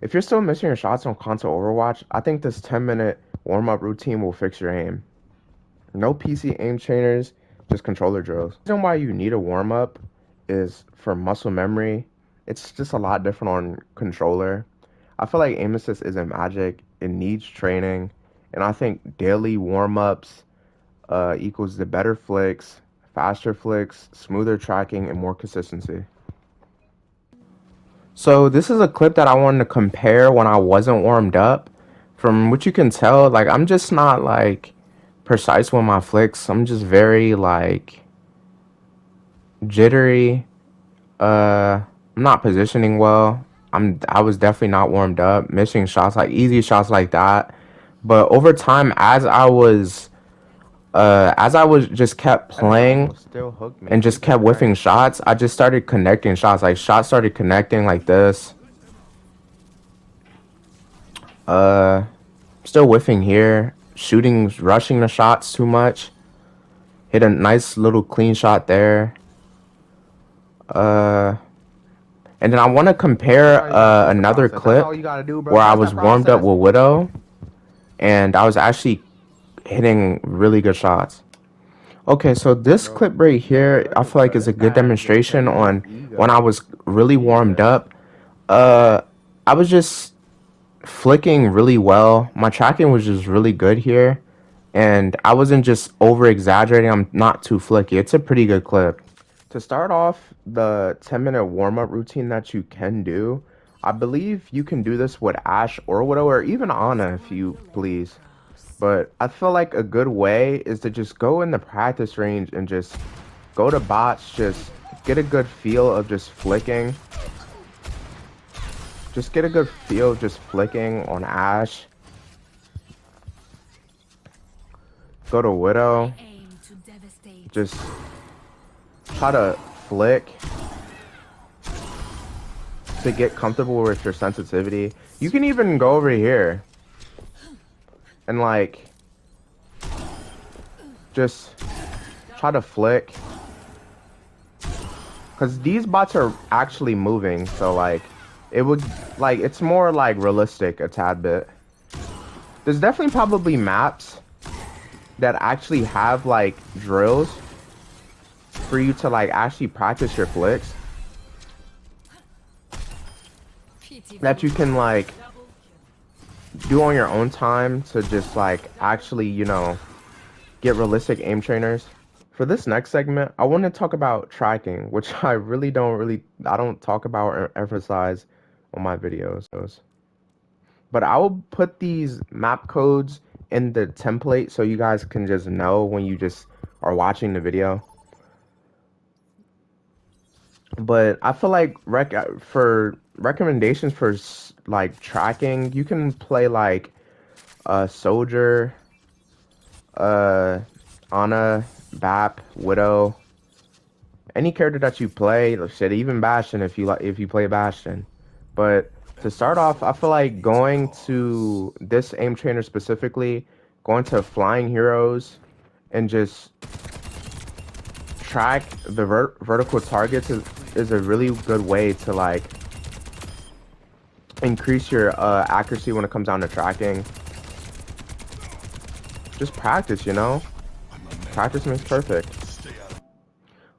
If you're still missing your shots on console Overwatch, I think this 10-minute warm-up routine will fix your aim. No PC aim trainers, just controller drills. The reason why you need a warm-up is for muscle memory. It's just a lot different on controller. I feel like aim assist isn't magic. It needs training. And I think daily warm-ups equals the better flicks, faster flicks, smoother tracking, and more consistency. So this is a clip that I wanted to compare when I wasn't warmed up. From what you can tell, like I'm just not like precise with my flicks. I'm just very like jittery. I'm not positioning well. I was definitely not warmed up, missing shots, like easy shots like that. But over time, as I was just kept playing and just kept whiffing shots, I just started connecting shots. Like shots started connecting like this. Still whiffing here, shooting, rushing the shots too much. Hit a nice little clean shot there. And then I want to compare another clip where I was warmed up with Widow, and I was actually hitting really good shots. Okay, so this clip right here, I feel like is a good demonstration on when I was really warmed up. I was just flicking really well. My tracking was just really good here, and I wasn't just over exaggerating. I'm not too flicky. It's a pretty good clip. To start off the 10-minute warm-up routine that you can do, I believe you can do this with Ashe or Widow or even Ana if you please. But I feel like a good way is to just go in the practice range and just go to bots, just get a good feel of just flicking. Just get a good feel of just flicking on Ashe. Go to Widow. Just try to flick to get comfortable with your sensitivity. You can even go over here and like just try to flick, because these bots are actually moving, so like it would like it's more like realistic a tad bit. There's definitely probably maps that actually have like drills for you to like actually practice your flicks that you can like do on your own time to just like actually, you know, get realistic aim trainers. For this next segment, I want to talk about tracking, which I don't talk about or emphasize on my videos. But I will put these map codes in the template so you guys can just know when you just are watching the video. But I feel like for recommendations for like tracking, you can play like Soldier, Ana, Bap, Widow, any character that you play. Shit, even Bastion if you play Bastion. But to start off, I feel like going to this aim trainer specifically, going to flying heroes, and just track the vertical targets is a really good way to like increase your accuracy when it comes down to tracking. Just practice, you know? Practice makes perfect.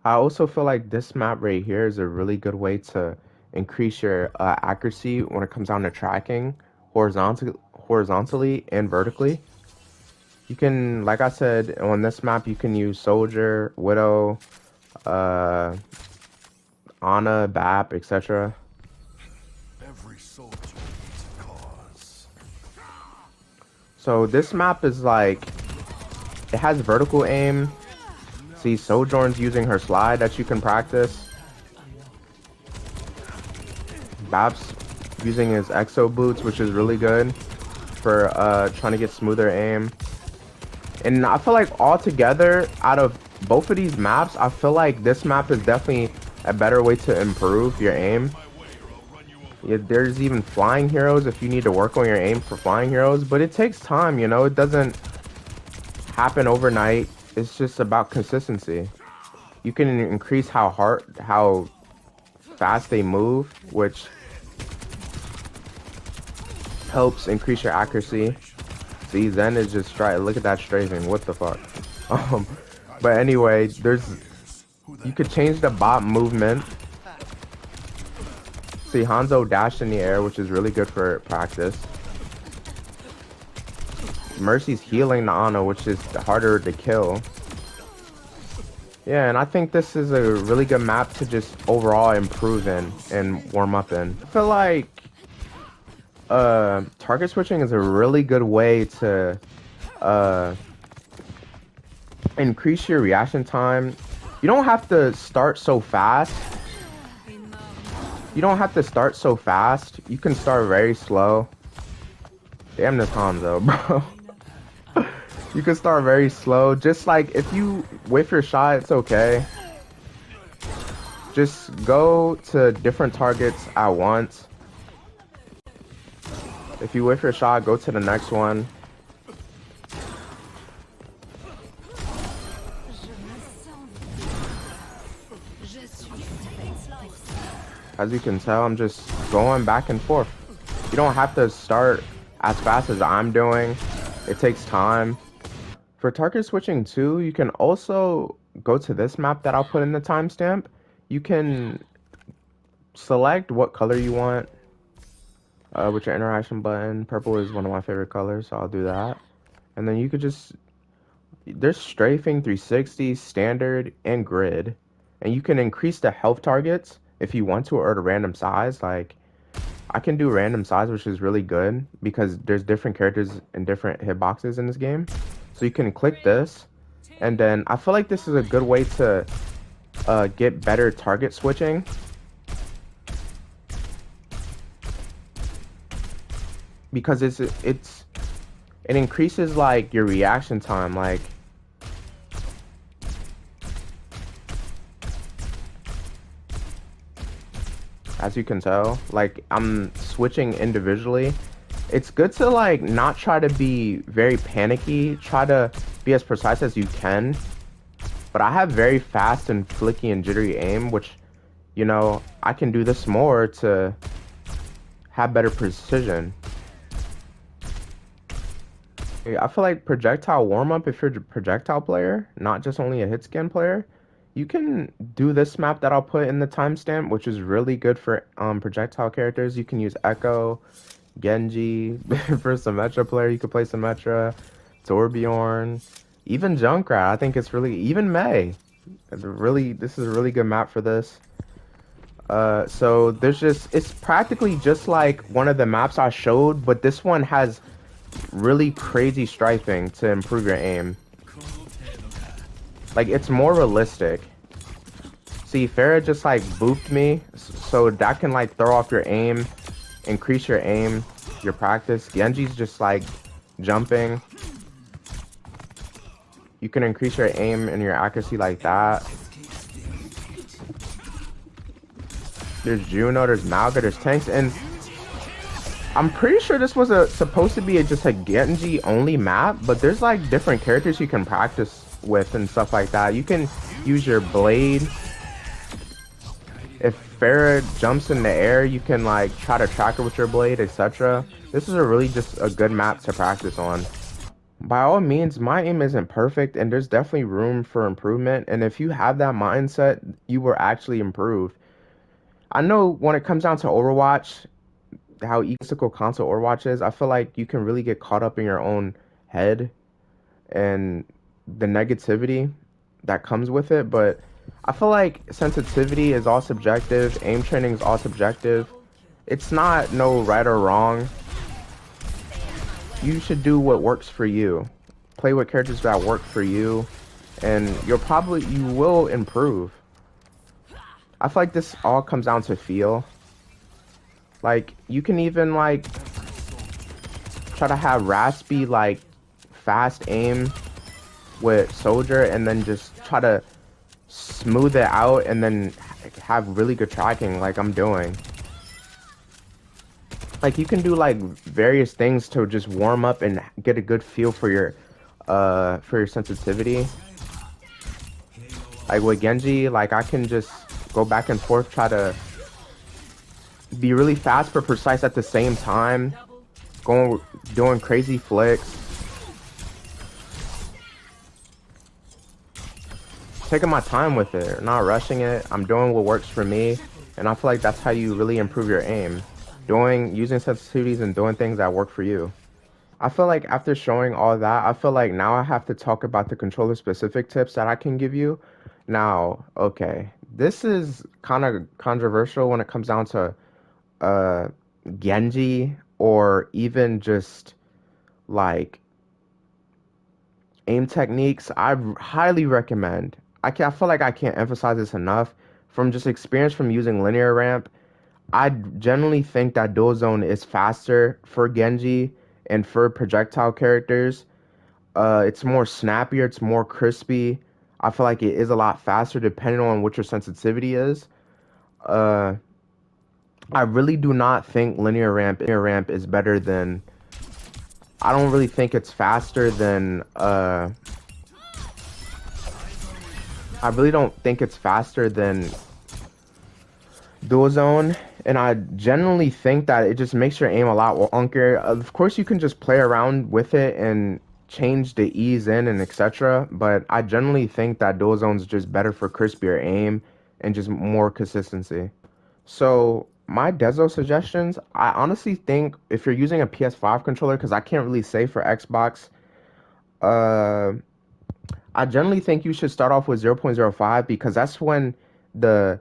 I also feel like this map right here is a really good way to increase your accuracy when it comes down to tracking horizontally and vertically. You can, like I said, on this map, you can use Soldier, Widow, Ana, Bap, etc. Every soldier needs a cause. So this map is like, it has vertical aim. See, Sojourn's using her slide that you can practice. Bap's using his exo boots, which is really good for trying to get smoother aim. And I feel like altogether, out of both of these maps, I feel like this map is definitely a better way to improve your aim. Yeah, there's even flying heroes if you need to work on your aim for flying heroes, but it takes time, you know, it doesn't happen overnight. It's just about consistency. You can increase how fast they move, which helps increase your accuracy. See, Zen is just look at that strafing. What the fuck? But anyway, you could change the bot movement. See, Hanzo dashed in the air, which is really good for practice. Mercy's healing the Ana, which is harder to kill. Yeah, and I think this is a really good map to just overall improve in and warm up in. I feel like target switching is a really good way to increase your reaction time. You don't have to start so fast. You don't have to start so fast. You can start very slow. Damn this Hanzo, bro. You can start very slow. Just like if you whiff your shot, it's okay. Just go to different targets at once. If you whiff your shot, go to the next one. As you can tell, I'm just going back and forth. You don't have to start as fast as I'm doing. It takes time. For target switching too, you can also go to this map that I'll put in the timestamp. You can select what color you want with your interaction button. Purple is one of my favorite colors, so I'll do that. And then you could just, there's strafing, 360, standard, and grid. And you can increase the health targets if you want to, or the random size. Like, I can do random size, which is really good because there's different characters and different hitboxes in this game. So you can click this, and then I feel like this is a good way to get better target switching. Because it increases like your reaction time, like as you can tell, like I'm switching individually. It's good to like not try to be very panicky, try to be as precise as you can. But I have very fast and flicky and jittery aim, which, you know, I can do this more to have better precision. I feel like projectile warm-up, if you're a projectile player, not just only a hit scan player, you can do this map that I'll put in the timestamp, which is really good for projectile characters. You can use Echo, Genji. For a Symmetra player, you could play Symmetra, Torbjorn, even Junkrat. I think it's really, even Mei. This is a really good map for this. So there's just, it's practically just like one of the maps I showed, but this one has really crazy strafing to improve your aim. Like, it's more realistic. See, Pharah just like booped me, so that can like throw off your aim, increase your aim, your practice. Genji's just like jumping. You can increase your aim and your accuracy like that. There's Juno, there's Malga, there's tanks, and I'm pretty sure this was supposed to be just a Genji only map, but there's like different characters you can practice with and stuff like that. You can use your blade. If Pharah jumps in the air, you can like try to track her with your blade, etc. This is really just a good map to practice on. By all means, my aim isn't perfect and there's definitely room for improvement, and if you have that mindset, you will actually improve. I know when it comes down to Overwatch, how egotistical console Overwatch is, I feel like you can really get caught up in your own head and the negativity that comes with it, but I feel like sensitivity is all subjective, aim training is all subjective. It's not no right or wrong. You should do what works for you. Play with characters that work for you, and you will improve. I feel like this all comes down to feel. Like, you can even like try to have raspy like fast aim with Soldier, and then just try to smooth it out and then have really good tracking like I'm doing. Like, you can do like various things to just warm up and get a good feel for your sensitivity. Like with Genji, like I can just go back and forth, try to be really fast but precise at the same time. doing crazy flicks. Taking my time with it, not rushing it. I'm doing what works for me, and I feel like that's how you really improve your aim. Using sensitivities and doing things that work for you. I feel like after showing all that, I feel like now I have to talk about the controller specific tips that I can give you. Now, okay, this is kind of controversial when it comes down to Genji or even just like aim techniques. I highly recommend. I feel like I can't emphasize this enough. From just experience from using linear ramp, I generally think that dual zone is faster for Genji and for projectile characters. It's more snappier, it's more crispy. I feel like it is a lot faster depending on what your sensitivity is. Uh, I really do not think linear ramp is better than. I don't really think it's faster than. I really don't think it's faster than dual zone, and I generally think that it just makes your aim a lot wonkier. Of course, you can just play around with it and change the ease in and etc. But I generally think that dual zone is just better for crispier aim and just more consistency. So my Dezo suggestions, I honestly think if you're using a PS5 controller, because I can't really say for Xbox, uh, I generally think you should start off with 0.05 because the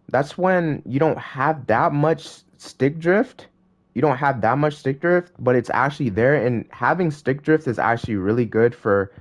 that's when you don't have that much stick drift. You don't have that much stick drift, but it's actually there. And having stick drift is actually really good for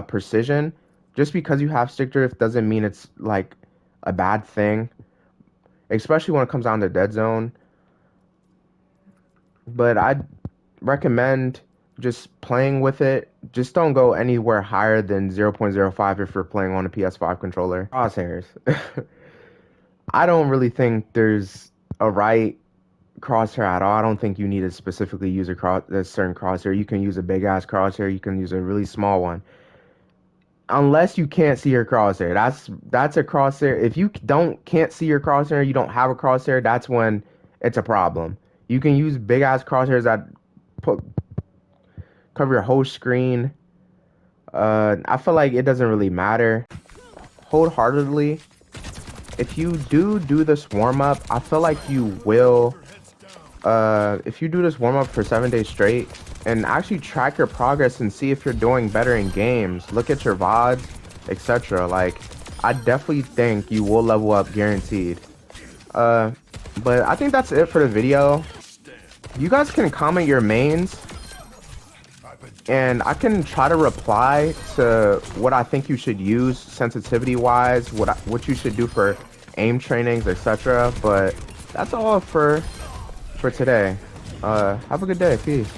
precision. Just because you have stick drift doesn't mean it's like a bad thing, especially when it comes down to dead zone. But I'd recommend just playing with it. Just don't go anywhere higher than 0.05 if you're playing on a PS5 controller. Crosshairs. I don't really think there's a right crosshair at all. I don't think you need to specifically use a certain crosshair. You can use a big ass crosshair. You can use a really small one. Unless you can't see your crosshair. That's a crosshair. If you can't see your crosshair, you don't have a crosshair, that's when it's a problem. You can use big ass crosshairs that cover your whole screen. I feel like it doesn't really matter. Wholeheartedly, if you do this warm-up, I feel like you will, if you do this warm-up for 7 days straight and actually track your progress and see if you're doing better in games, look at your VODs, etc. Like, I definitely think you will level up guaranteed. But I think that's it for the video. You guys can comment your mains, and I can try to reply to what I think you should use sensitivity-wise, what you should do for aim trainings, etc. But that's all for today. Have a good day. Peace.